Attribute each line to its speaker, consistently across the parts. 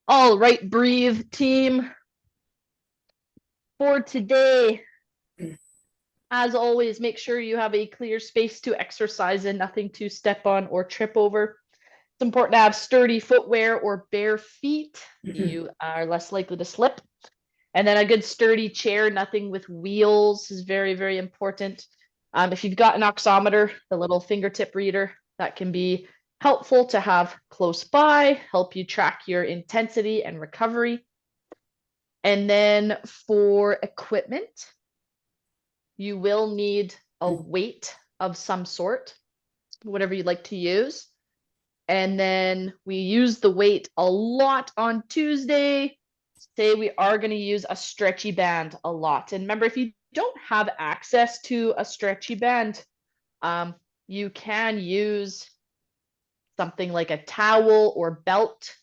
Speaker 1: All right, breathe team. For today, as always, make sure you have a clear space to exercise in, nothing to step on or trip over. It's important to have sturdy footwear or bare feet. You are less likely to slip. And then a good sturdy chair, nothing with wheels is very, very important. If you've got an oximeter, the little fingertip reader, that can be helpful to have close by, help you track your intensity and recovery. And then for equipment, you will need a weight of some sort, whatever you'd like to use. And then we use the weight a lot on Tuesday. Say we are going to use a stretchy band a lot. And remember, if you don't have access to a stretchy band, you can use something like a towel or belt.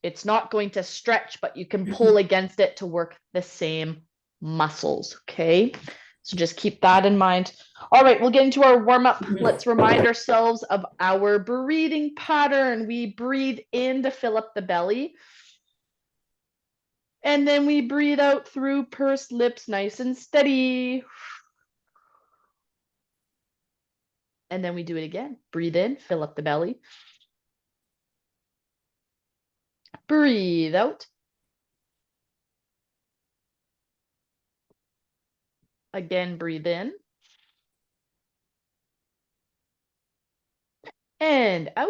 Speaker 1: It's not going to stretch, but you can pull against it to work the same muscles, okay? So just keep that in mind. All right, we'll get into our warm-up. Let's remind ourselves of our breathing pattern. We breathe in to fill up the belly. And then we breathe out through pursed lips, nice and steady. And then we do it again. Breathe in, fill up the belly. Breathe out. Again, breathe in. And out.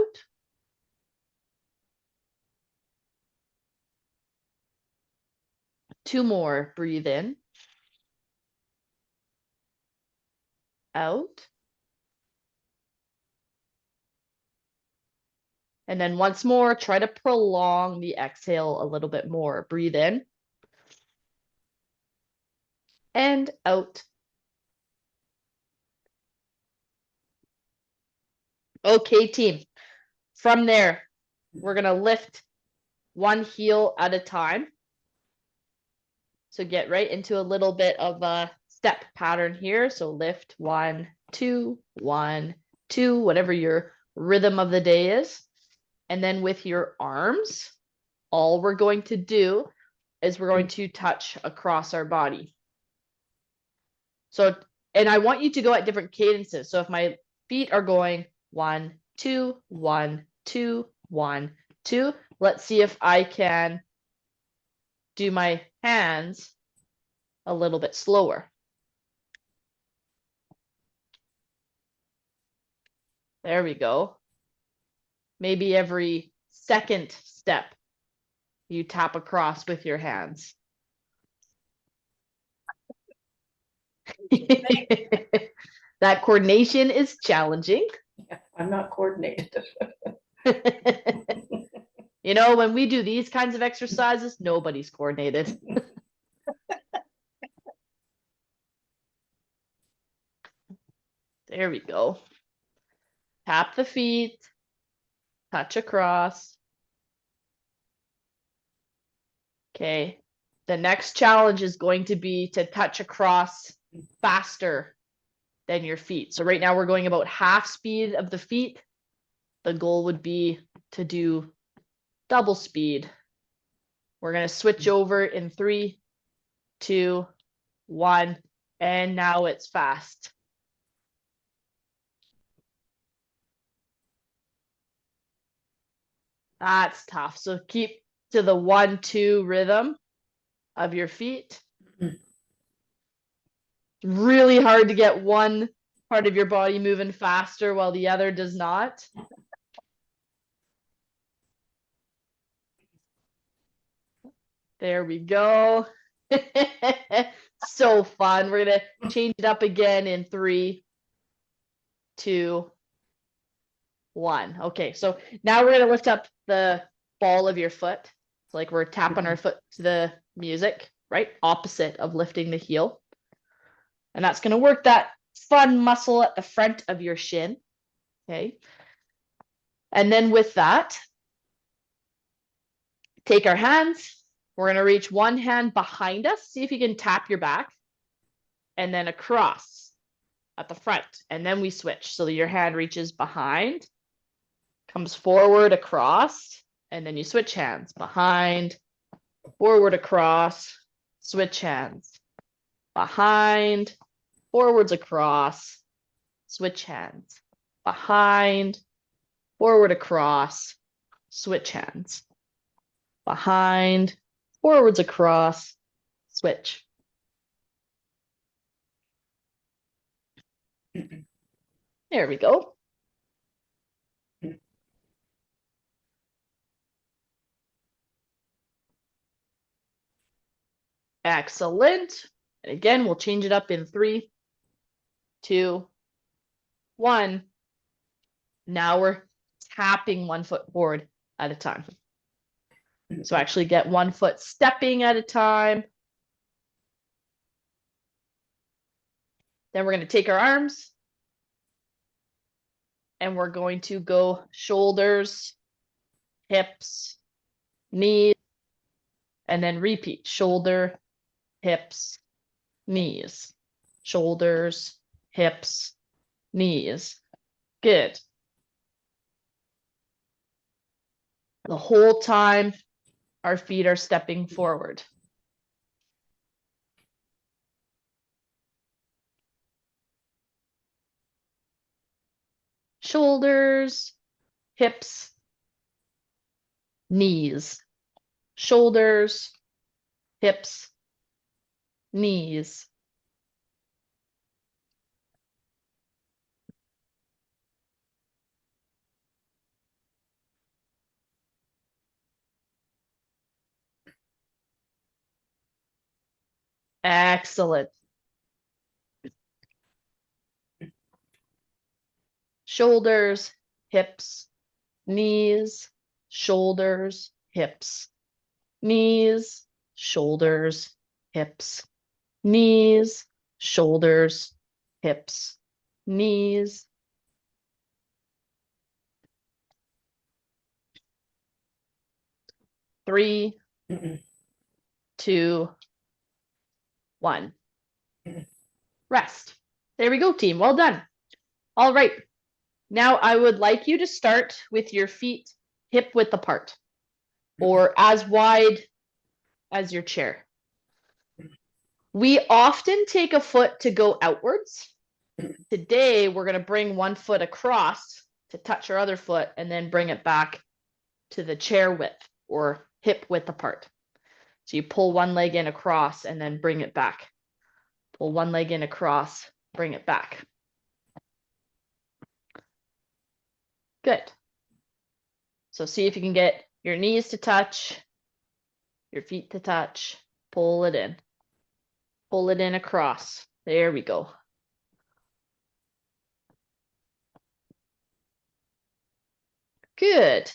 Speaker 1: Two more. Breathe in. Out. And then once more, try to prolong the exhale a little bit more. Breathe in. And out. Okay, team. From there, we're going to lift one heel at a time. So get right into a little bit of a step pattern here. So lift 1, 2, 1, 2, whatever your rhythm of the day is. And then with your arms, all we're going to do is we're going to touch across our body. So, and I want you to go at different cadences. So if my feet are going 1, 2, 1, 2, 1, 2, let's see if I can do my hands a little bit slower. There we go. Maybe every second step you tap across with your hands. That coordination is challenging.
Speaker 2: Yeah, I'm not coordinated.
Speaker 1: You know, when we do these kinds of exercises, nobody's coordinated. There we go. Tap the feet, touch across. Okay. The next challenge is going to be to touch across faster than your feet. So right now we're going about half speed of the feet. The goal would be to do double speed. We're going to switch over in 3, 2, 1, and now it's fast. That's tough. So keep to the 1, 2 rhythm of your feet. Really hard to get one part of your body moving faster while the other does not. There we go. So fun. We're going to change it up again in 3, 2, 1. Okay, so now we're going to lift up the ball of your foot. It's like we're tapping our foot to the music, right? Opposite of lifting the heel. And that's going to work that fun muscle at the front of your shin. Okay. And then with that, take our hands. We're going to reach one hand behind us. See if you can tap your back. And then across at the front. And then we switch. So that your hand reaches behind. comes forward, across, and then you switch hands. Behind, forward, across, switch hands. Behind, forwards, across, switch hands. Behind, forward, across, switch hands. Behind, forwards, across, switch. There we go. Excellent. And again, we'll change it up in 3, 2, 1. Now we're tapping 1 foot forward at a time. So actually get 1 foot stepping at a time. Then we're going to take our arms and we're going to go shoulders, hips, knees, and then repeat shoulder, hips, knees, shoulders, hips, knees. Good. The whole time our feet are stepping forward. Shoulders, hips, knees, shoulders, hips, knees. Excellent. Shoulders, hips, knees, shoulders, hips, knees, shoulders, hips, knees, shoulders, hips, knees. Three, 2, 1. Rest. There we go, team. Well done. All right. Now I would like you to start with your feet hip width apart or as wide as your chair. We often take a foot to go outwards. Today, we're going to bring 1 foot across to touch our other foot and then bring it back to the chair width or hip width apart. So you pull 1 leg in across and then bring it back. Pull 1 leg in across, bring it back. Good. So see if you can get your knees to touch, your feet to touch, pull it in. Pull it in across. There we go. Good.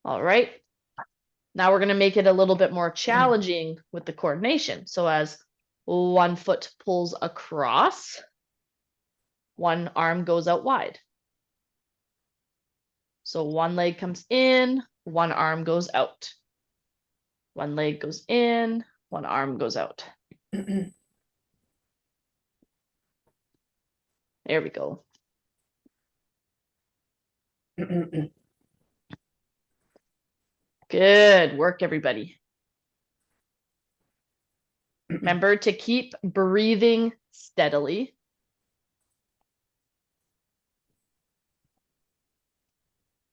Speaker 1: All right. Now we're going to make it a little bit more challenging with the coordination. So as 1 foot pulls across, 1 arm goes out wide. So 1 leg comes in, 1 arm goes out. 1 leg goes in, 1 arm goes out. There we go. Good work, everybody. Remember to keep breathing steadily.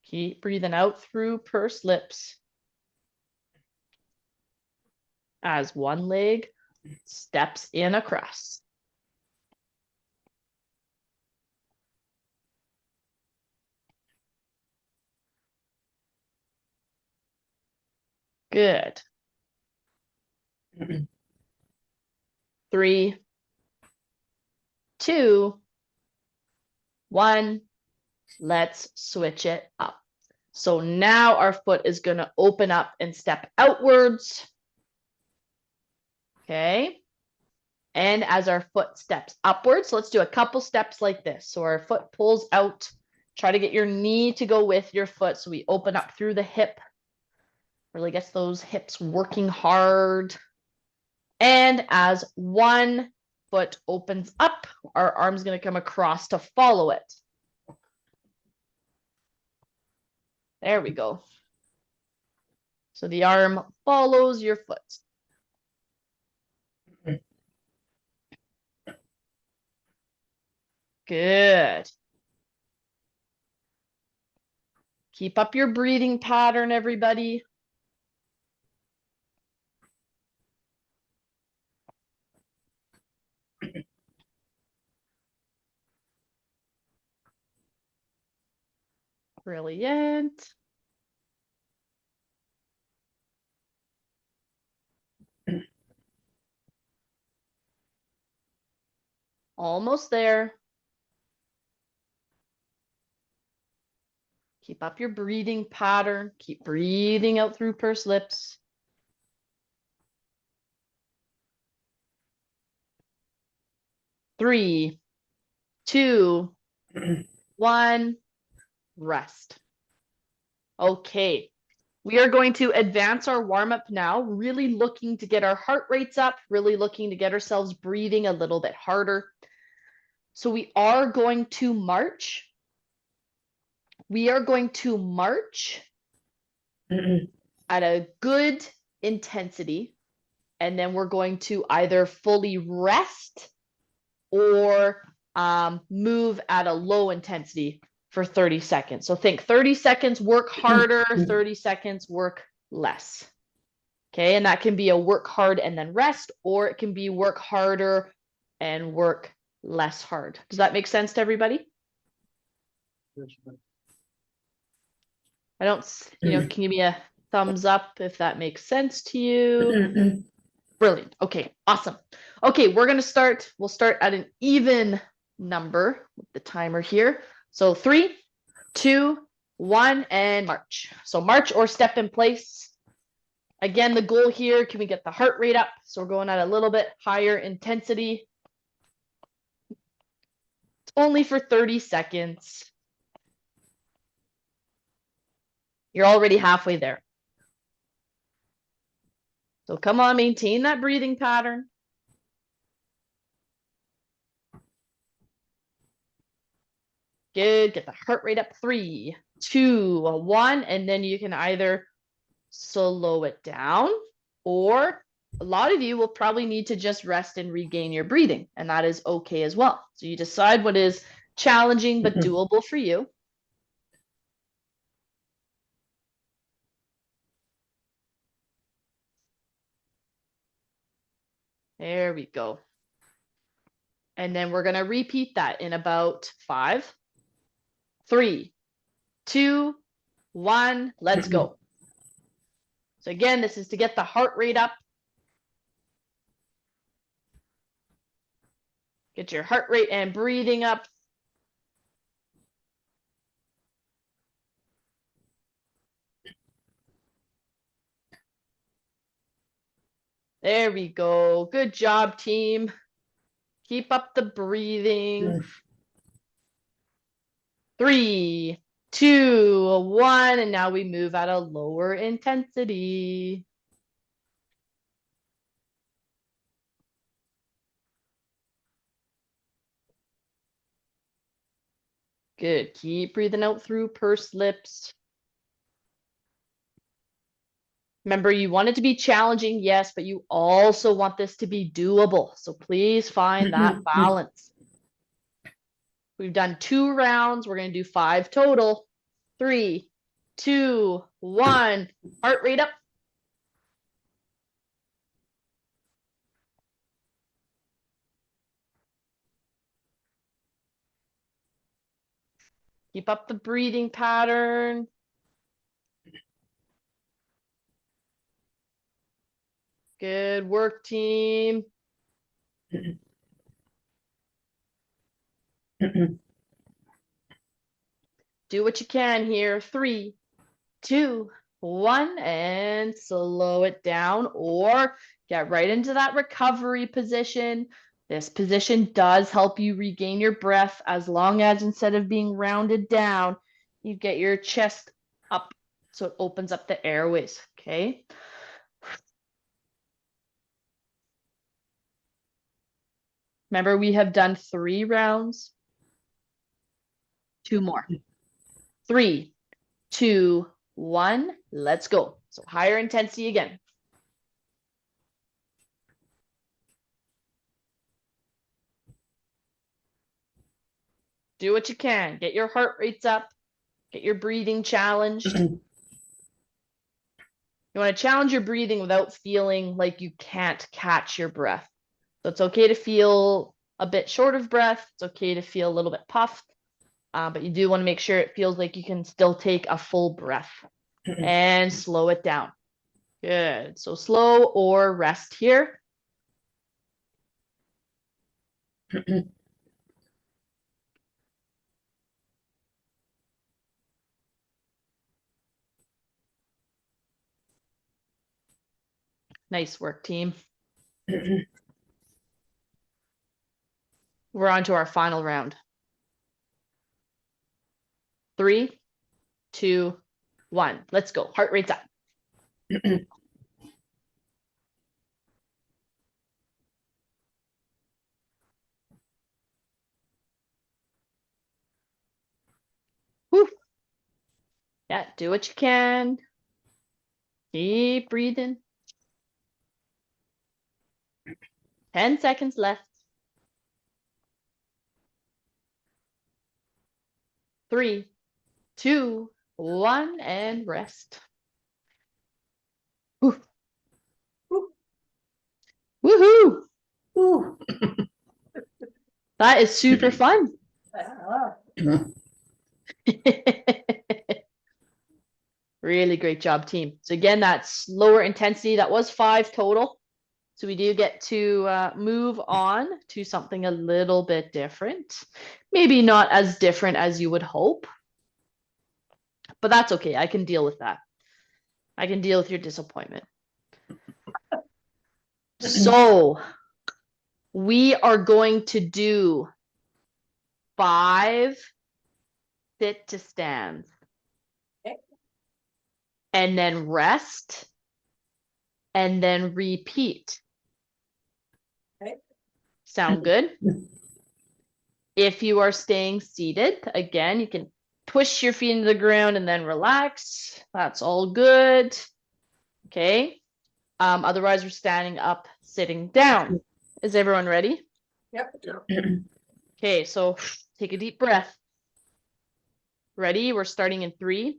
Speaker 1: Keep breathing out through pursed lips. As 1 leg steps in across. Good. 3, 2, 1. Let's switch it up. So now our foot is going to open up and step outwards. Okay. And as our foot steps upwards, let's do a couple steps like this. So our foot pulls out. Try to get your knee to go with your foot. So we open up through the hip. Really gets those hips working hard. And as 1 foot opens up, our arm's going to come across to follow it. There we go. So the arm follows your foot. Good. Keep up your breathing pattern, everybody. Brilliant. Almost there. Keep up your breathing pattern. Keep breathing out through pursed lips. Three, two, one, rest. Okay. We are going to advance our warm-up now, really looking to get our heart rates up, really looking to get ourselves breathing a little bit harder. So we are going to march. We are going to march at a good intensity, and then we're going to either fully rest or move at a low intensity for 30 seconds. So think 30 seconds, work harder, 30 seconds, work less. Okay, and that can be a work hard and then rest, or it can be work harder and work less hard. Does that make sense to everybody? I don't, can you give me a thumbs up if that makes sense to you? Brilliant. Okay, awesome. Okay, we'll start at an even number with the timer here. So 3, 2, 1, and march. So march or step in place. Again, the goal here, can we get the heart rate up? So we're going at a little bit higher intensity. It's only for 30 seconds. You're already halfway there. So come on, maintain that breathing pattern. Good, get the heart rate up. 3, 2, 1, and then you can either slow it down, or a lot of you will probably need to just rest and regain your breathing, and that is okay as well. So you decide what is challenging but doable for you. There we go. And then we're going to repeat that in about 5, 3, 2, 1, let's go. So again, this is to get the heart rate up. Get your heart rate and breathing up. There we go. Good job, team. Keep up the breathing. 3, 2, 1, and now we move at a lower intensity. Good. Keep breathing out through pursed lips. Remember, you want it to be challenging, yes, but you also want this to be doable. So please find that balance. We've done 2 rounds. We're going to do 5 total. 3, 2, 1. Heart rate up. Keep up the breathing pattern. Good work, team. Do what you can here. 3, 2, 1, and slow it down, or get right into that recovery position. This position does help you regain your breath, as long as instead of being rounded down, you get your chest up so it opens up the airways. Okay. Remember, we have done 3 rounds. 2 more. 3, 2, 1. Let's go. So higher intensity again. Do what you can. Get your heart rates up. Get your breathing challenged. You want to challenge your breathing without feeling like you can't catch your breath. So it's okay to feel a bit short of breath. It's okay to feel a little bit puffed. But you do want to make sure it feels like you can still take a full breath. And slow it down. Good. So slow or rest here. Nice work, team. We're on to our final round. 3, 2, 1. Let's go. Heart rate's up. Whew. Yeah, do what you can. Keep breathing. 10 seconds left. 3, 2, 1, and rest. Whew. Woohoo!
Speaker 2: Ooh.
Speaker 1: That is super fun. Really great job, team. So again, that's lower intensity. That was 5 total. So we do get to move on to something a little bit different. Maybe not as different as you would hope, but that's okay. I can deal with that. I can deal with your disappointment. So we are going to do 5 sit to stands.
Speaker 2: Okay.
Speaker 1: And then rest. And then repeat.
Speaker 2: Okay.
Speaker 1: Sound good? If you are staying seated, again, you can push your feet into the ground and then relax. That's all good. Okay. Otherwise, we're standing up, sitting down. Is everyone ready?
Speaker 2: Yep.
Speaker 1: Okay, so take a deep breath. Ready? We're starting in 3,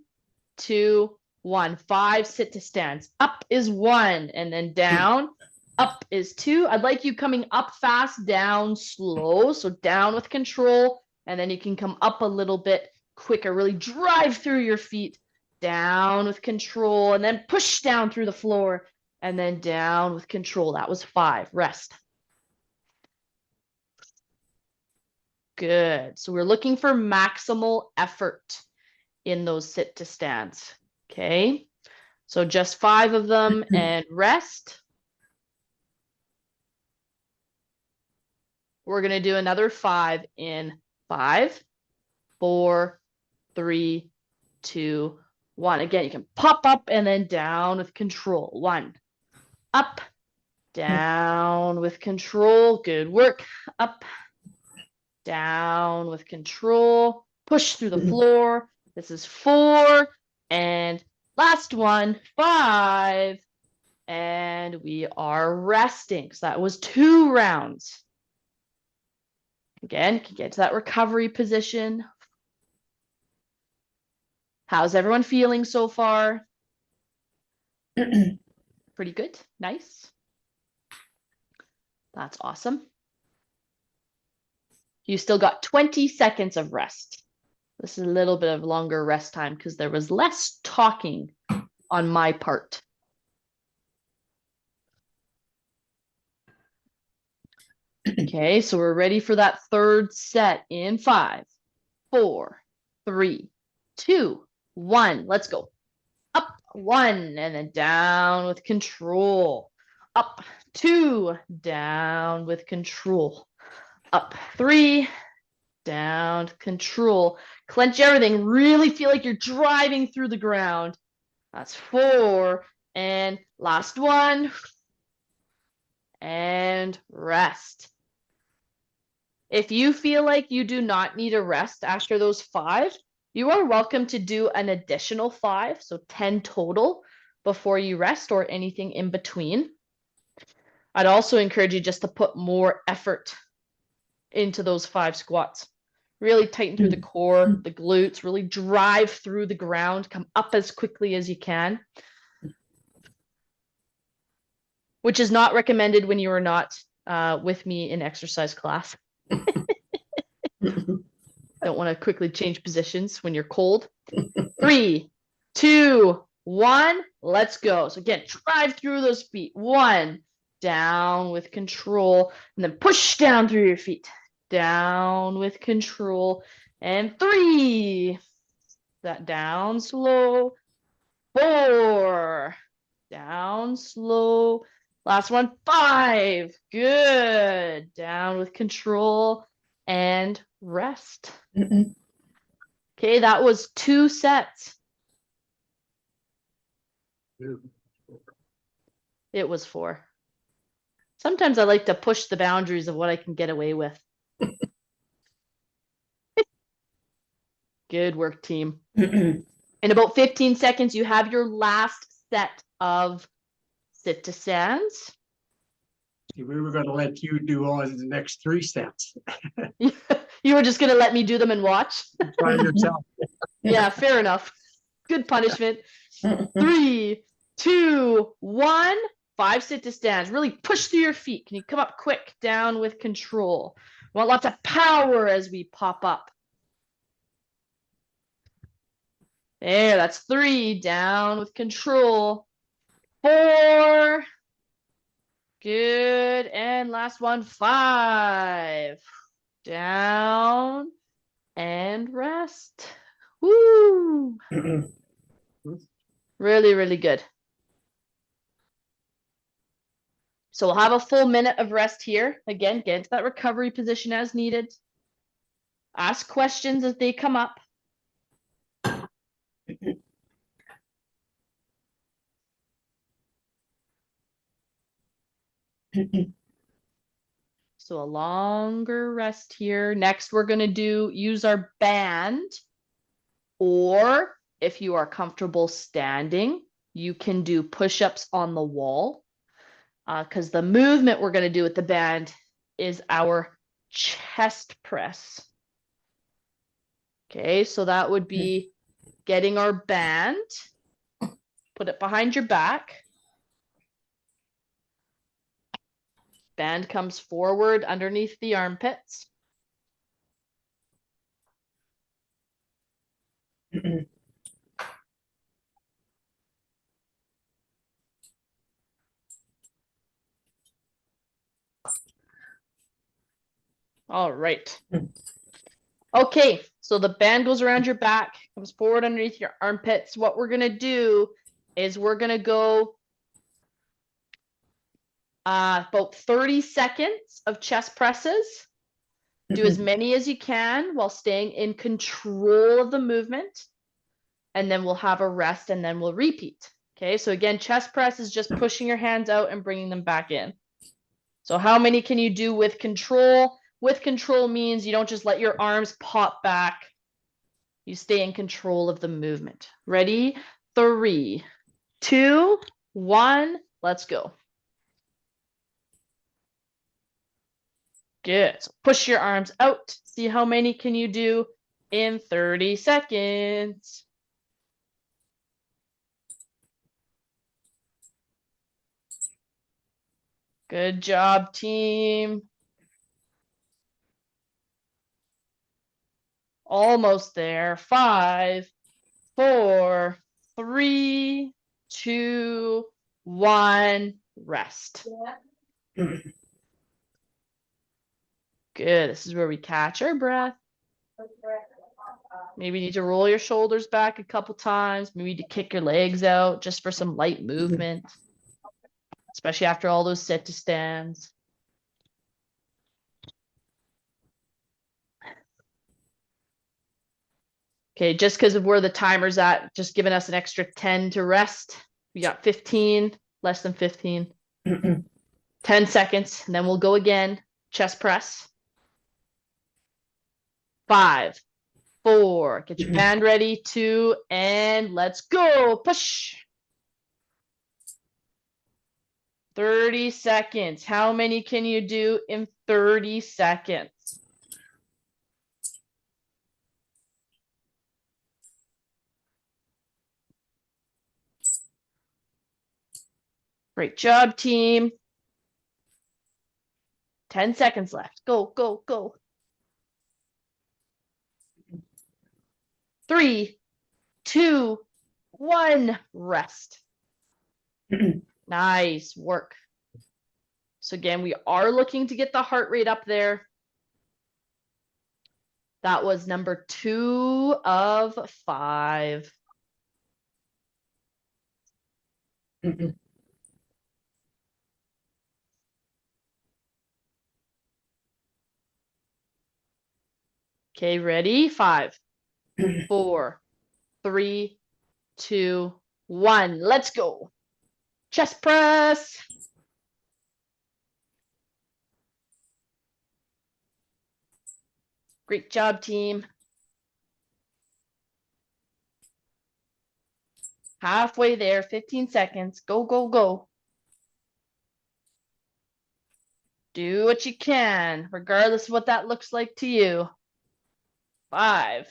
Speaker 1: 2, 1. 5 sit to stands. Up is 1, and then down. Up is 2. I'd like you coming up fast, down slow. So down with control, and then you can come up a little bit quicker. Really drive through your feet. Down with control, and then push down through the floor, and then down with control. That was 5. Rest. Good. So we're looking for maximal effort in those sit to stands. Okay. So just 5 of them and rest. We're going to do another 5 in 5, 4, 3, 2, 1. Again, you can pop up and then down with control. 1. Up, down with control. Good work. Up, down with control. Push through the floor. This is 4. And last one, 5. And we are resting. So that was 2 rounds. Again, can get to that recovery position. How's everyone feeling so far? Pretty good. Nice. That's awesome. You still got 20 seconds of rest. This is a little bit of longer rest time because there was less talking on my part. Okay, so we're ready for that third set in 5, 4, 3, 2, 1. Let's go. Up 1 and then down with control. Up 2, down with control. Up 3, down control. Clench everything. Really feel like you're driving through the ground. That's 4. And last one. And rest. If you feel like you do not need a rest after those 5, You are welcome to do an additional 5, so 10 total before you rest or anything in between. I'd also encourage you just to put more effort into those 5 squats. Really tighten through the core, the glutes, really drive through the ground, come up as quickly as you can. Which is not recommended when you are not with me in exercise class. Don't want to quickly change positions when you're cold. 3, 2, 1, let's go. So again, drive through those feet. 1, down with control, and then push down through your feet. Down with control. And 3, that down slow. 4, down slow. Last one, 5. Good. Down with control and rest. Okay, that was 2 sets. It was 4. Sometimes I like to push the boundaries of what I can get away with. Good work, team. In about 15 seconds, you have your last set of sit to stands.
Speaker 3: We were going to let you do all the next 3 sets
Speaker 1: You were just going to let me do them and watch?
Speaker 3: by yourself.
Speaker 1: Yeah, fair enough. Good punishment. 3, 2, 1. 5 sit to stands. Really push through your feet. Can you come up quick? Down with control. Want lots of power as we pop up. There, that's 3. Down with control. 4. Good. And last one, 5. Down and rest. Woo! Really, really good. So we'll have a full minute of rest here. Again, get into that recovery position as needed. Ask questions as they come up. So a longer rest here. Next, we're going to use our band, or if you are comfortable standing, you can do push-ups on the wall, because the movement we're going to do with the band is our chest press. Okay, so that would be getting our band, put it behind your back. Band comes forward underneath the armpits. All right. Okay, so the band goes around your back, comes forward underneath your armpits. What we're going to do is we're going to go about 30 seconds of chest presses. Do as many as you can while staying in control of the movement. And then we'll have a rest and then we'll repeat. Okay, so again, chest press is just pushing your hands out and bringing them back in. So how many can you do with control? With control means you don't just let your arms pop back. You stay in control of the movement. Ready? 3, 2, 1, let's go. Good. So push your arms out. See how many can you do in 30 seconds. Good job, team. Almost there. 5, 4, 3, 2, 1, rest.
Speaker 2: Yeah.
Speaker 1: Good. This is where we catch our breath. Maybe you need to roll your shoulders back a couple times. Maybe you need to kick your legs out just for some light movement, especially after all those sit to stands. Okay, just because of where the timer's at, just giving us an extra 10 to rest. We got 15, less than 15. 10 seconds, and then we'll go again. Chest press. 5, 4. Get your band ready. 2, and let's go. Push. 30 seconds. How many can you do in 30 seconds? Great job, team. 10 seconds left. Go, go, go. 3, 2, 1. Rest. Nice work. So again, we are looking to get the heart rate up there. That was number 2 of 5. Okay, ready? 5, 4, 3, 2, 1. Let's go. Chest press. Great job, team. Halfway there, 15 seconds. Go, go, go. Do what you can, regardless of what that looks like to you. 5,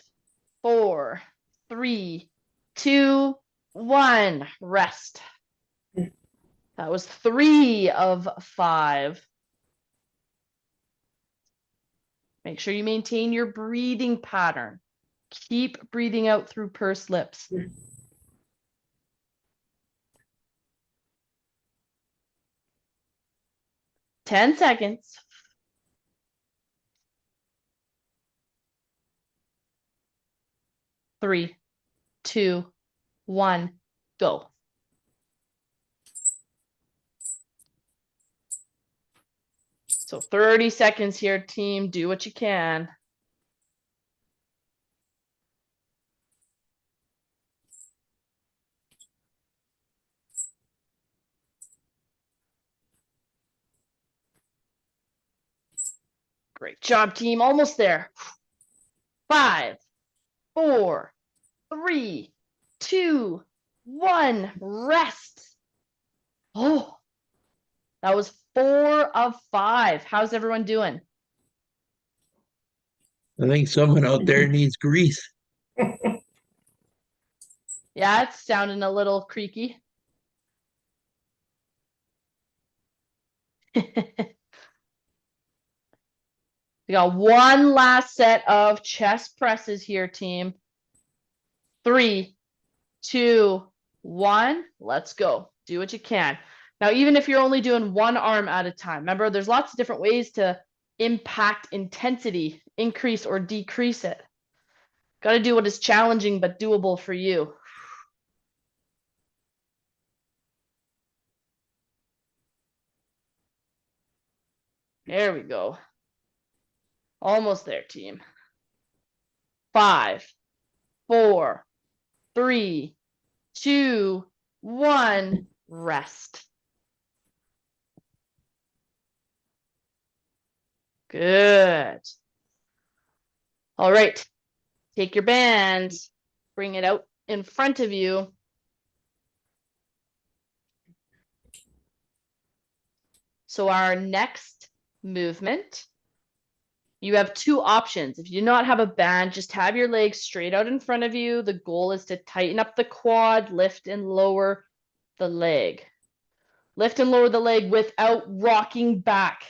Speaker 1: 4, 3, 2, 1. Rest. That was 3 of 5. Make sure you maintain your breathing pattern. Keep breathing out through pursed lips. 10 seconds. 3, 2, 1, go. So 30 seconds here, team. Do what you can. Great job, team. Almost there. 5, 4, 3, 2, 1. Rest. Oh, that was 4 of 5. How's everyone doing?
Speaker 4: I think someone out there needs grease.
Speaker 1: Yeah, it's sounding a little creaky. We got one last set of chest presses here, team. 3, 2, 1. Let's go. Do what you can. Now, even if you're only doing one arm at a time, remember, there's lots of different ways to impact intensity, increase or decrease it. Got to do what is challenging but doable for you. There we go. Almost there, team. 5, 4, 3, 2, 1. Rest. Good. All right. Take your band, bring it out in front of you. So our next movement, you have 2 options. If you do not have a band, just have your legs straight out in front of you. The goal is to tighten up the quad, lift and lower the leg. Lift and lower the leg without rocking back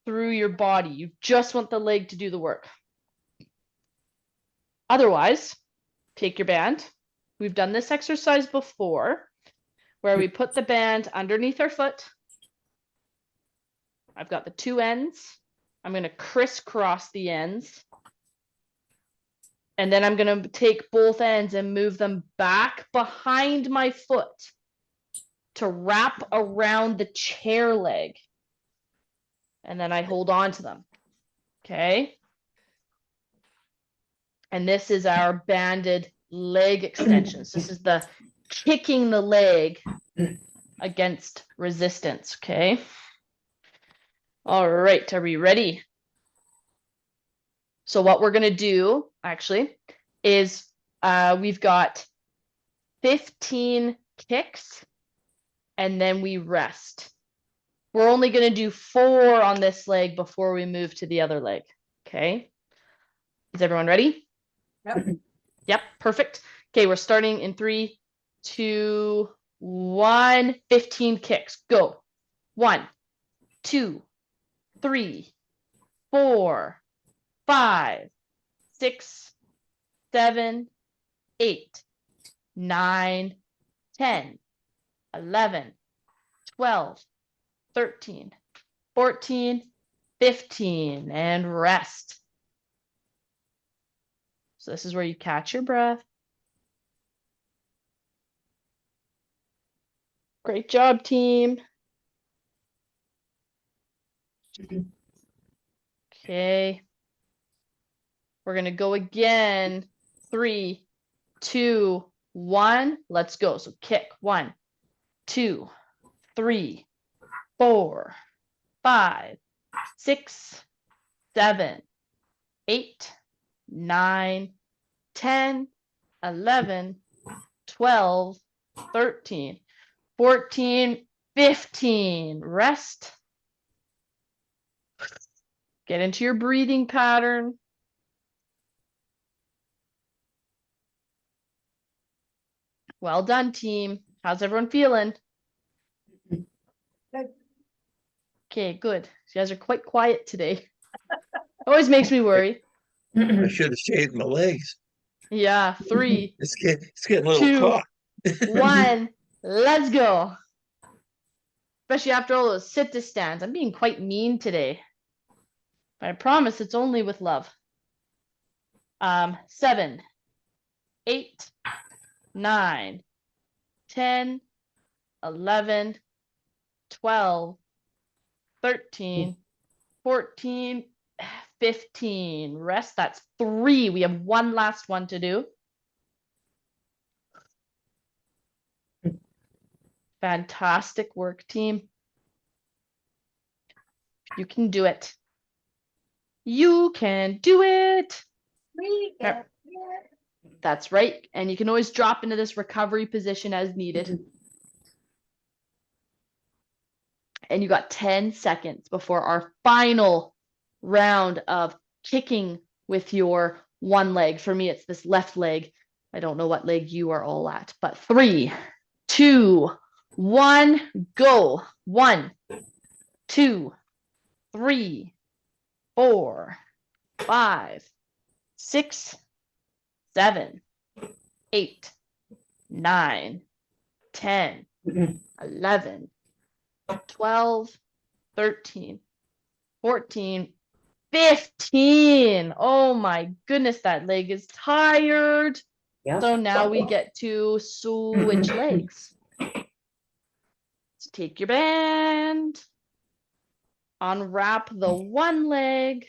Speaker 1: through your body. You just want the leg to do the work. Otherwise, take your band. We've done this exercise before where we put the band underneath our foot. I've got the 2 ends. I'm going to crisscross the ends. And then I'm going to take both ends and move them back behind my foot to wrap around the chair leg. And then I hold on to them. Okay. And this is our banded leg extensions. This is the kicking the leg against resistance. Okay. All right. Are we ready? So what we're going to do actually is we've got 15 kicks and then we rest. We're only going to do 4 on this leg before we move to the other leg. Okay. Is everyone ready?
Speaker 2: Yep.
Speaker 1: Yep. Perfect. Okay. We're starting in 3, 2, 1. 15 kicks. Go. 1, 2, 3, 4, 5, 6, 7, 8, 9, 10, 11, 12, 13, 14, 15, and rest. So this is where you catch your breath. Great job, team. Okay. We're going to go again. 3, 2, 1. Let's go. So kick. 1, 2, 3, 4, 5, 6, 7, 8, 9, 10, 11, 12, 13, 14, 15. Rest. Get into your breathing pattern. Well done, team. How's everyone feeling?
Speaker 2: Good.
Speaker 1: Okay, good. You guys are quite quiet today. Always makes me worry.
Speaker 4: I should have shaved my legs.
Speaker 1: Yeah, 3,
Speaker 4: It's getting a little
Speaker 1: 2,
Speaker 4: caught.
Speaker 1: 1. Let's go. Especially after all those sit to stands. I'm being quite mean today. But I promise it's only with love. 7, 8, 9, 10, 11, 12, 13, 14, 15. Rest. That's 3. We have one last one to do. Fantastic work, team. You can do it. You can do it.
Speaker 2: We
Speaker 1: Yep.
Speaker 2: get it.
Speaker 1: That's right. And you can always drop into this recovery position as needed. And you got 10 seconds before our final round of kicking with your one leg. For me, it's this left leg. I don't know what leg you are all at, but 3, 2, 1, go. 1, 2, 3, 4, 5, 6, 7, 8, 9, 10, 11, 12, 13, 14, 15. Oh my goodness, that leg is tired.
Speaker 2: Yep.
Speaker 1: So now we get to switch legs. So take your band, unwrap the one leg,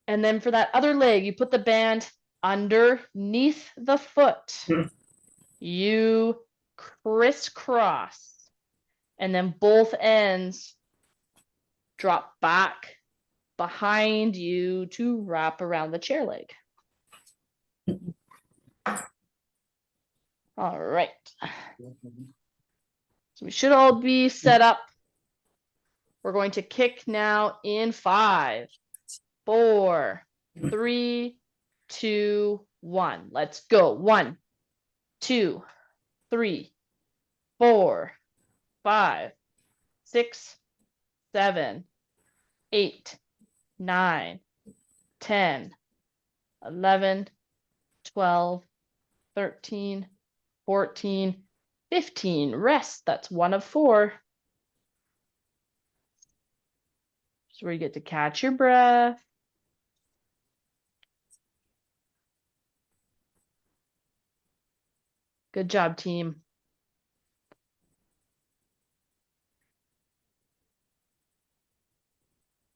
Speaker 1: and then for that other leg, you put the band underneath the foot. You crisscross, and then both ends drop back behind you to wrap around the chair leg. All right. So we should all be set up. We're going to kick now in 5, 4, 3, 2, 1. Let's go. 1, 2, 3, 4, 5, 6, 7, 8, 9, 10, 11, 12, 13, 14, 15. Rest. That's 1 of 4. So where you get to catch your breath. Good job, team.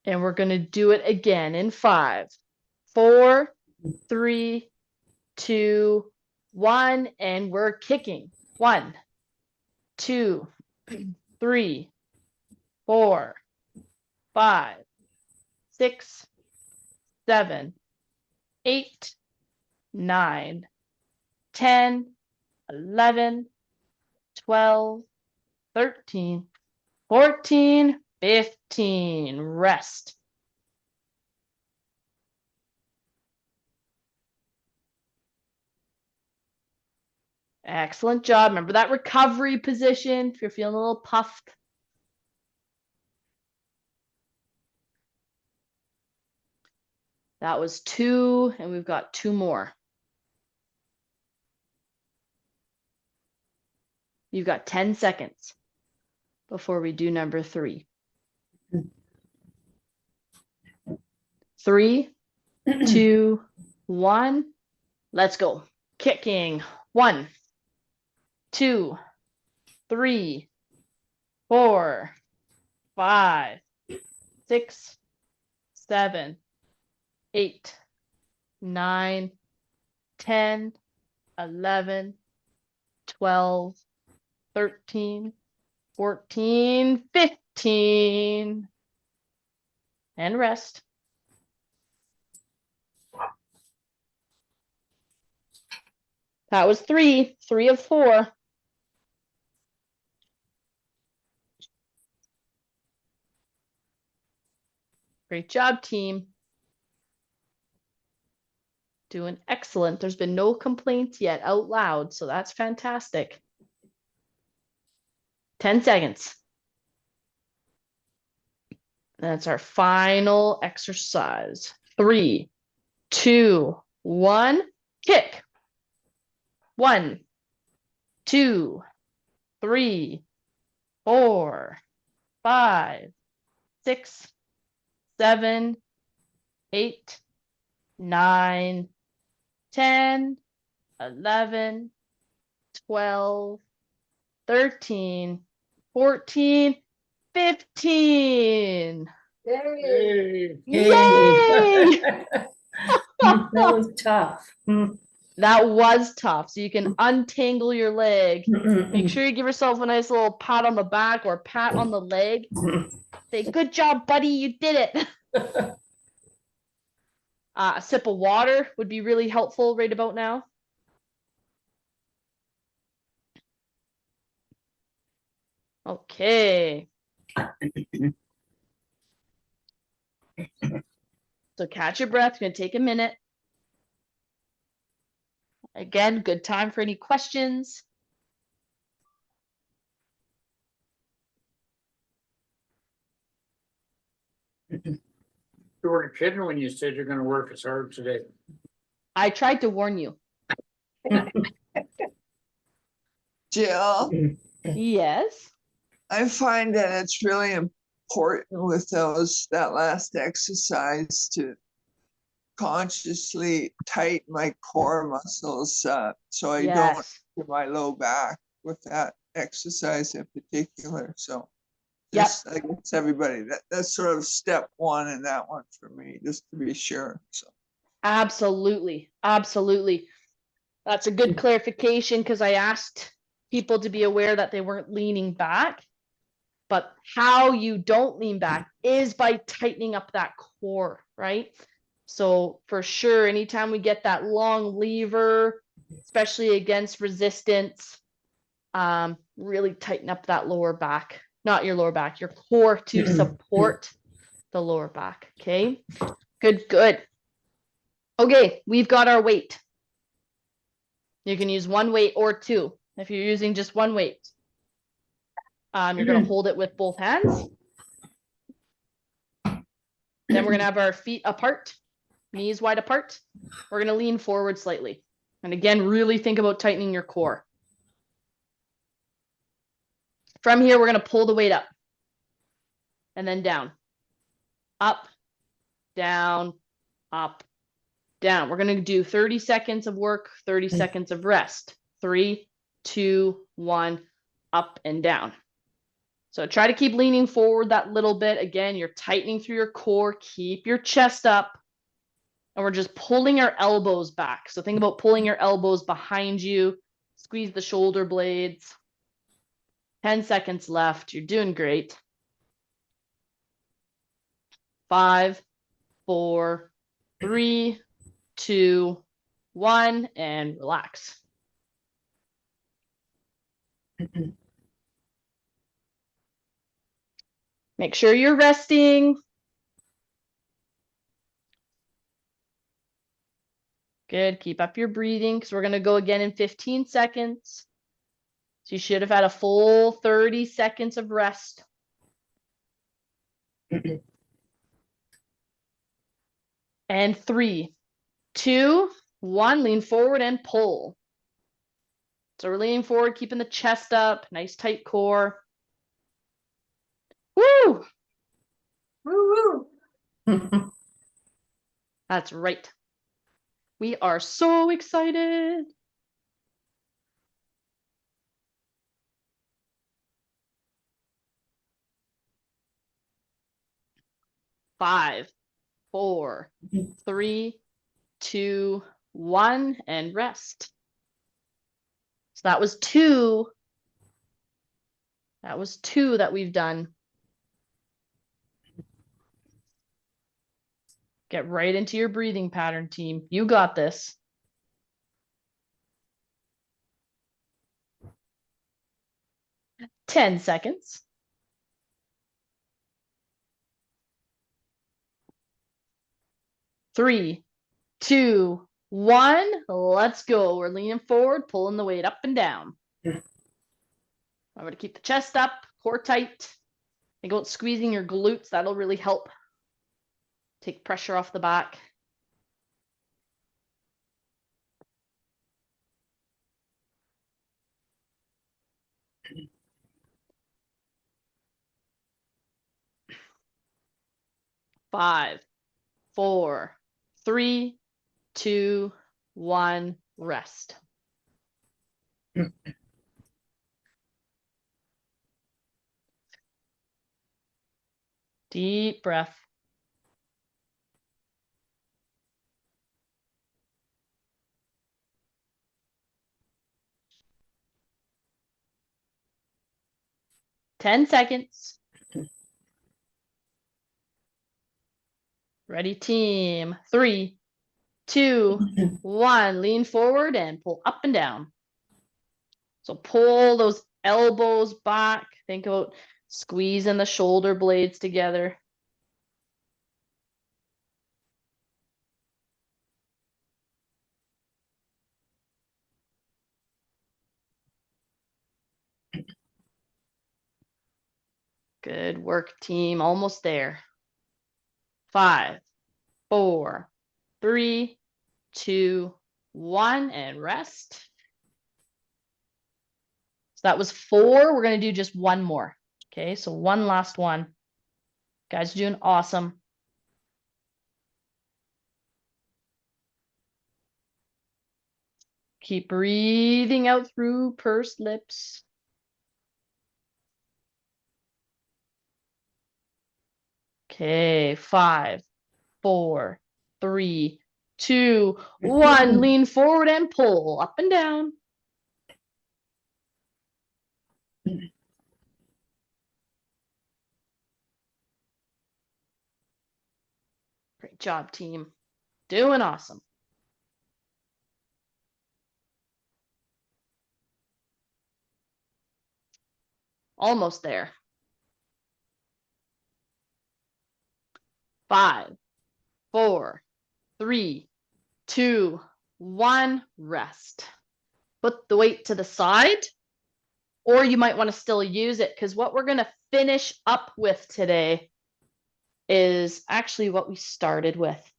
Speaker 1: And we're going to do it again in 5, 4, 3, 2, 1. And we're kicking. 1, 2, 3, 4, 5, 6, 7, 8, 9, 10, 11, 12, 13, 14, 15. Rest. Excellent job. Remember that recovery position if you're feeling a little puffed. That was 2, and we've got 2 more. You've got 10 seconds before we do number 3. 3, 2, 1. Let's go. Kicking. 1, 2, 3, 4, 5, 6, 7, 8, 9, 10, 11, 12, 13, 14, 15. And rest. That was 3 of 4. Great job, team. Doing excellent. There's been no complaints yet out loud, so that's fantastic. 10 seconds. That's our final exercise. 3, 2, 1, kick. 1, 2, 3, 4, 5, 6, 7, 8, 9, 10, 11, 12, 13, 14, 15.
Speaker 2: Yay.
Speaker 1: Yay!
Speaker 2: That was tough.
Speaker 1: That was tough. So you can untangle your leg. Make sure you give yourself a nice little pat on the back or pat on the leg. Say, good job, buddy, you did it. A sip of water would be really helpful right about now. Okay. So catch your breath. You're going to take a minute. Again, good time for any questions.
Speaker 5: You were kidding when you said you're gonna work as hard today.
Speaker 1: I tried to warn you.
Speaker 6: Jill,
Speaker 1: Yes.
Speaker 6: I find that it's really important with that last exercise to consciously tighten my core muscles so I don't
Speaker 1: Yes.
Speaker 6: hit my low back with that exercise in particular. So
Speaker 1: Yep.
Speaker 6: just I guess everybody that's sort of step 1 in that one for me, just to be sure. So
Speaker 1: Absolutely. Absolutely. That's a good clarification because I asked people to be aware that they weren't leaning back. But how you don't lean back is by tightening up that core, right? So for sure, anytime we get that long lever, especially against resistance, really tighten up that lower back, not your lower back, your core to support the lower back. Okay, good, good. Okay, we've got our weight. You can use 1 weight or 2 if you're using just 1 weight. You're going to hold it with both hands. Then we're going to have our feet apart, knees wide apart. We're going to lean forward slightly. And again, really think about tightening your core. From here, we're going to pull the weight up and then down. Up, down, up, down. We're going to do 30 seconds of work, 30 seconds of rest. 3, 2, 1, up and down. So try to keep leaning forward that little bit. Again, you're tightening through your core. Keep your chest up. And we're just pulling our elbows back. So think about pulling your elbows behind you. Squeeze the shoulder blades. 10 seconds left. You're doing great. 5, 4, 3, 2, 1, and relax. Make sure you're resting. Good. Keep up your breathing because we're going to go again in 15 seconds. So you should have had a full 30 seconds of rest. And 3, 2, 1, lean forward and pull. So we're leaning forward, keeping the chest up, nice tight core. Woo!
Speaker 2: Woo woo.
Speaker 1: That's right. We are so excited. Five, 4, 3, 2, 1, and rest. So that was 2. That was 2 that we've done. Get right into your breathing pattern, team. You got this. Ten seconds. 3, 2, 1. Let's go. We're leaning forward, pulling the weight up and down. I'm going to keep the chest up, core tight. Think about squeezing your glutes. That'll really help take pressure off the back. Five, 4, 3, 2, 1. Rest. Deep breath. Ten seconds. Ready, team. 3, 2, 1. Lean forward and pull up and down. So pull those elbows back. Think about squeezing the shoulder blades together. Good work, team. Almost there. 5, 4, 3, 2, 1, and rest. So that was 4. We're going to do just one more. Okay, so one last one. Guys are doing awesome. Keep breathing out through pursed lips. Okay, 5, 4, 3, 2, 1. Lean forward and pull up and down. Great job, team. Doing awesome. Almost there. 5, 4, 3, 2, 1. Rest. Put the weight to the side, or you might want to still use it because what we're going to finish up with today is actually what we started with,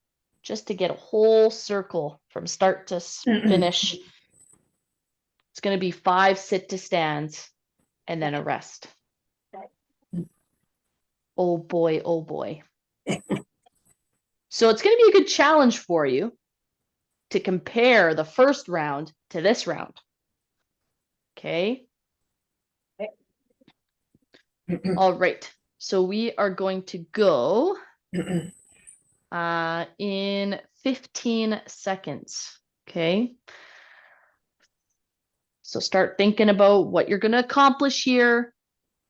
Speaker 1: just to get a whole circle from start to finish. It's going to be 5 sit to stands and then a rest. Oh boy, oh boy. So it's going to be a good challenge for you to compare the first round to this round. Okay. All right. So we are going to go in 15 seconds. Okay. So start thinking about what you're going to accomplish here.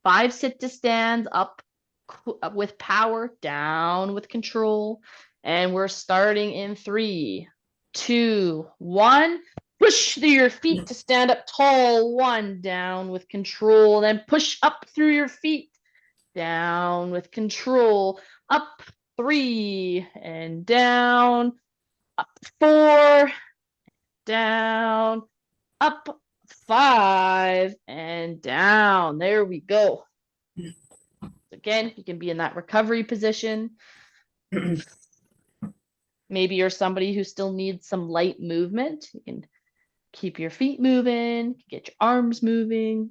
Speaker 1: 5 sit to stands up Up with power, down with control. And we're starting in 3, 2, 1. Push through your feet to stand up tall. 1, down with control. Then push up through your feet. Down with control. Up 3 and down. Up 4. Down. Up 5 and down. There we go. Again, you can be in that recovery position. Maybe you're somebody who still needs some light movement. You can keep your feet moving, get your arms moving.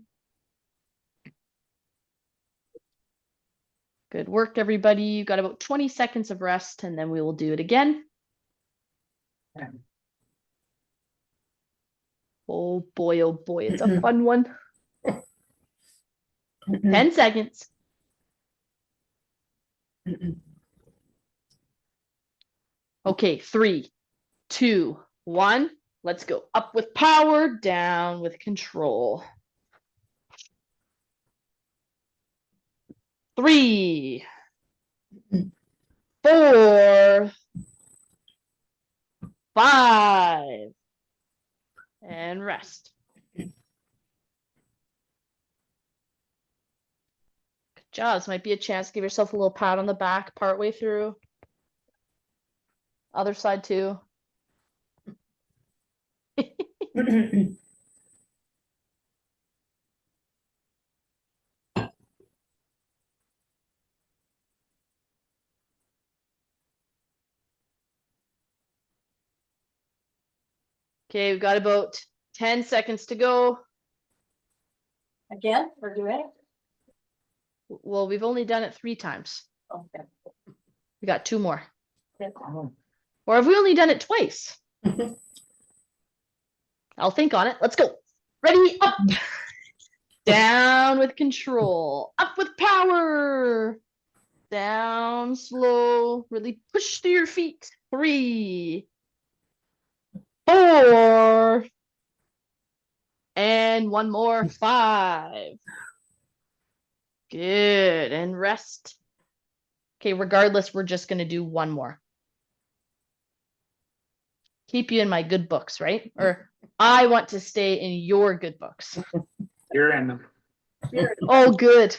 Speaker 1: Good work, everybody. You got about 20 seconds of rest, and then we will do it again. Oh boy, it's a fun one. 10 seconds. Okay, 3, 2, 1. Let's go. Up with power, down with control. 3, 4, 5, and rest. Good job. This might be a chance to give yourself a little pat on the back partway through. Other side too. Okay, we've got about 10 seconds to go.
Speaker 2: Again, we're doing it?
Speaker 1: Well, we've only done it 3 times.
Speaker 2: Okay.
Speaker 1: We got 2 more.
Speaker 5: Oh,
Speaker 1: Or have we only done it twice? I'll think on it. Let's go. Ready, up. Down with control. Up with power. Down slow. Really push through your feet. 3, 4. And 1 more. 5. Good. And rest. Okay, regardless, we're just going to do 1 more. Keep you in my good books, right? Or I want to stay in your good books.
Speaker 5: you're in them.
Speaker 1: Oh, good.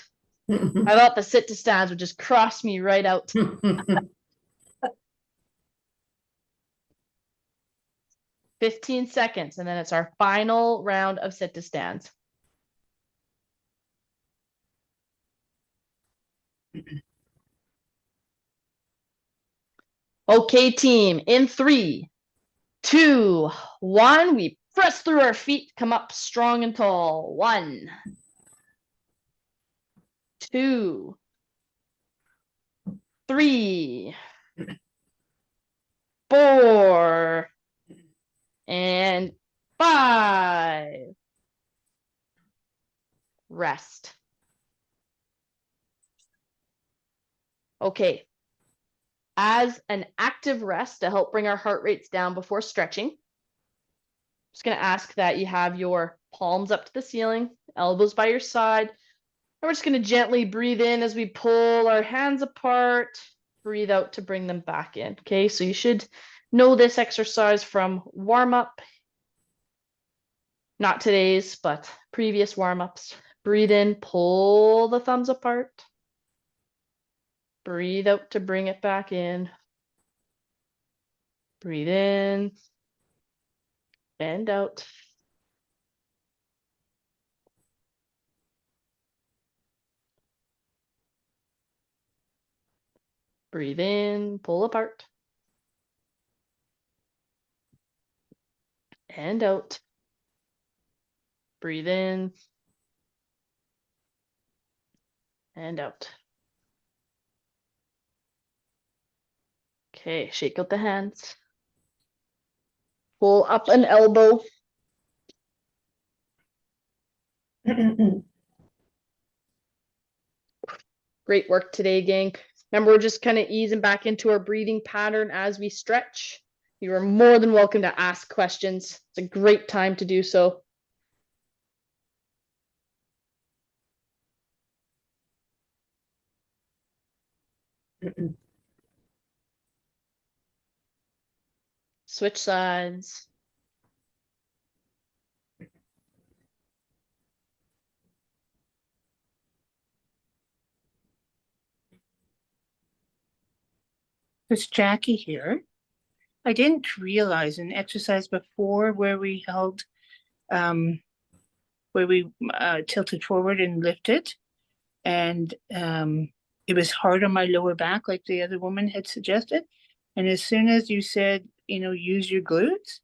Speaker 1: I thought the sit to stands would just cross me right out. 15 seconds, and then it's our final round of sit to stands. Okay, team, in 3, 2, 1, we press through our feet, come up strong and tall. 1, 2, 3, 4, and 5. Rest. Okay. As an active rest to help bring our heart rates down before stretching, I'm just going to ask that you have your palms up to the ceiling, elbows by your side. And we're just going to gently breathe in as we pull our hands apart, breathe out to bring them back in. Okay, so you should know this exercise from warm-up. Not today's, but previous warm-ups. Breathe in, pull the thumbs apart. Breathe out to bring it back in. Breathe in and out. Breathe in, pull apart. And out. Breathe in and out. Okay, shake out the hands. Pull up an elbow. Great work today, gang. Remember, we're just kind of easing back into our breathing pattern as we stretch. You are more than welcome to ask questions. It's a great time to do so. Switch sides.
Speaker 2: It's Jackie here. I didn't realize an exercise before where we held, where we tilted forward and lifted, and it was hard on my lower back, like the other woman had suggested. And as soon as you said, you know, use your glutes,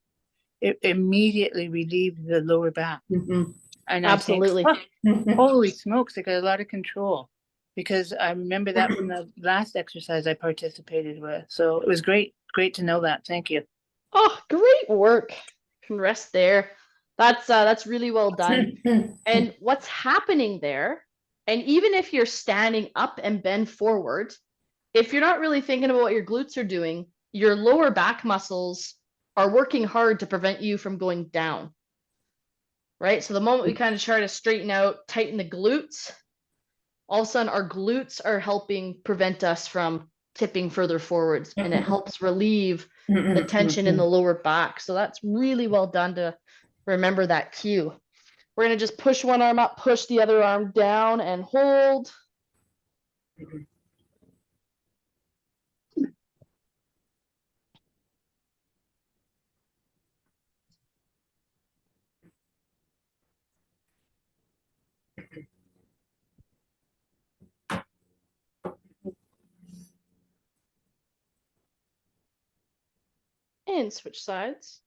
Speaker 2: it immediately relieved the lower back.
Speaker 7: Mhm.
Speaker 2: And
Speaker 1: Absolutely.
Speaker 2: I think, holy smokes, I got a lot of control, because I remember that from the last exercise I participated with. So it was great to know that. Thank you.
Speaker 1: Oh, great work. Can rest there. That's really well done. And what's happening there, and even if you're standing up and bend forward, if you're not really thinking about what your glutes are doing, your lower back muscles are working hard to prevent you from going down. Right? So the moment we kind of try to straighten out, tighten the glutes, all of a sudden our glutes are helping prevent us from tipping further forwards, and it helps relieve the tension in the lower back. So that's really well done to remember that cue. We're going to just push one arm up, push the other arm down, and hold. And switch sides.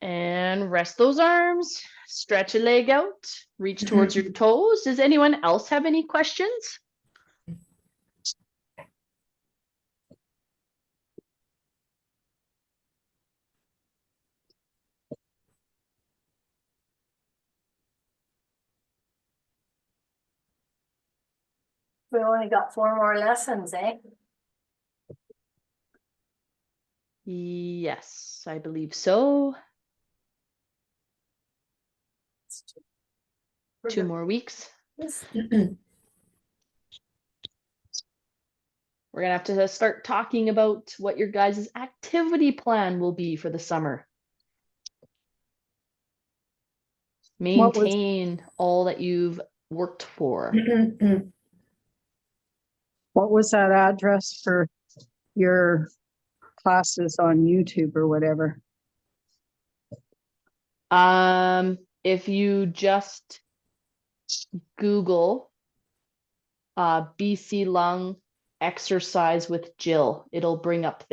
Speaker 1: And rest those arms, stretch a leg out, reach towards your toes. Does anyone else have any questions?
Speaker 7: We only got 4 more lessons, eh?
Speaker 1: Yes, I believe so.
Speaker 7: We're
Speaker 1: 2
Speaker 7: good.
Speaker 1: more weeks.
Speaker 7: Yes.
Speaker 1: We're gonna have to start talking about what your guys' activity plan will be for the summer.
Speaker 8: What was-
Speaker 1: Maintain all that you've worked for.
Speaker 8: What was that address for your classes on YouTube or whatever?
Speaker 1: If you just Google BC Lung exercise with Jill, it'll bring up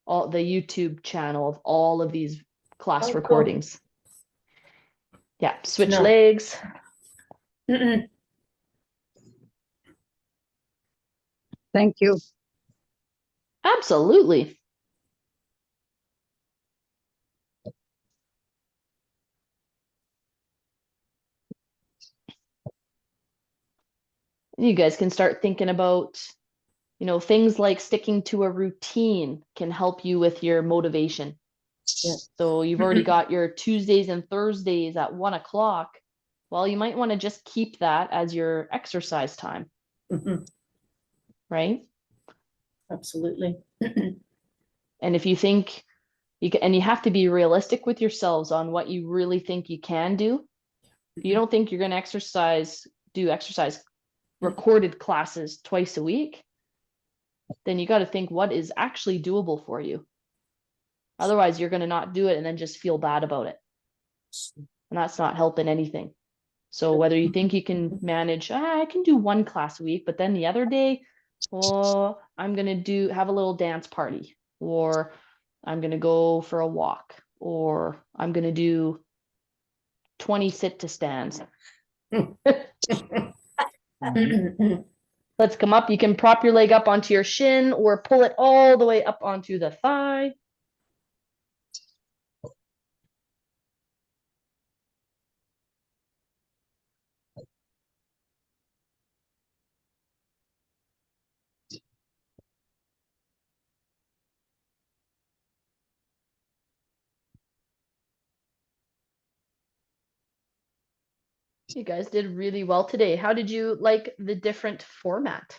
Speaker 1: all the YouTube channel of all of these class
Speaker 7: Oh, cool.
Speaker 1: recordings. Yeah, switch
Speaker 7: No.
Speaker 1: legs.
Speaker 8: Thank you.
Speaker 1: Absolutely. You guys can start thinking about, things like sticking to a routine can help you with your motivation.
Speaker 7: Yeah.
Speaker 1: So you've already got your Tuesdays and Thursdays at 1 o'clock. Well, you might want to just keep that as your exercise time, right?
Speaker 7: Absolutely.
Speaker 1: And if you think you can, and you have to be realistic with yourselves on what you really think you can do. If you don't think you're going to do exercise recorded classes twice a week, then you got to think what is actually doable for you. Otherwise, you're going to not do it and then just feel bad about it. And that's not helping anything. So whether you think you can manage, I can do 1 class a week, but then the other day, I'm going to have a little dance party, or I'm going to go for a walk, or I'm going to do 20 sit to stands. Let's come up. You can prop your leg up onto your shin or pull it all the way up onto the thigh. You guys did really well today. How did you like the different format?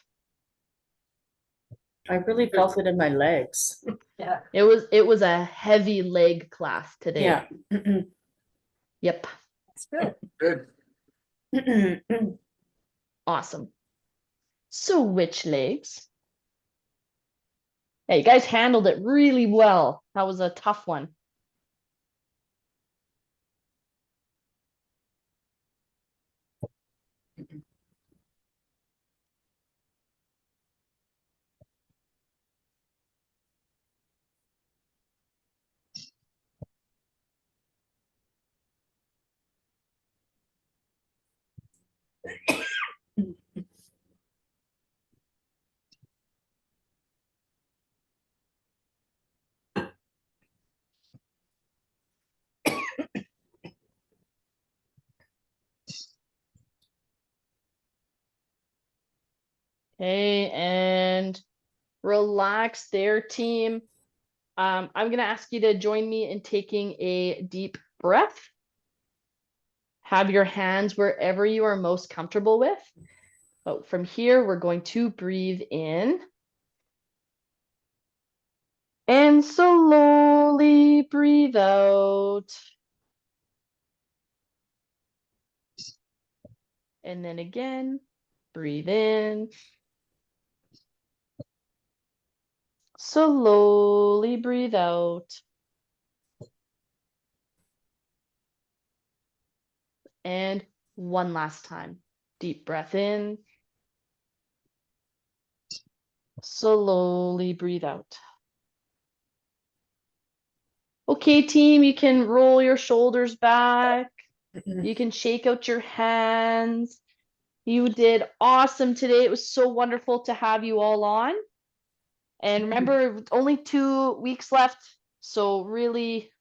Speaker 9: I really felt it in my legs.
Speaker 7: Yeah.
Speaker 1: It was a heavy leg class today.
Speaker 9: Yeah.
Speaker 1: Yep.
Speaker 7: That's good.
Speaker 5: Good.
Speaker 1: Awesome. So which legs? Yeah, you guys handled it really well. That was a tough one. Okay, and relax there, team. I'm going to ask you to join me in taking a deep breath. Have your hands wherever you are most comfortable with. But from here, we're going to breathe in. And slowly breathe out. And then again, breathe in. Slowly breathe out. And one last time. Deep breath in. Slowly breathe out. Okay, team, you can roll your shoulders back. You can shake out your hands. You did awesome today. It was so wonderful to have you all on. And remember, only 2 weeks left. So really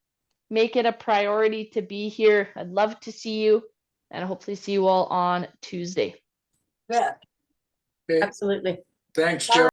Speaker 1: make it a priority to be here. I'd love to see you and hopefully see you all on Tuesday.
Speaker 7: Yeah.
Speaker 5: Okay,
Speaker 9: Absolutely.
Speaker 5: thanks, Joe.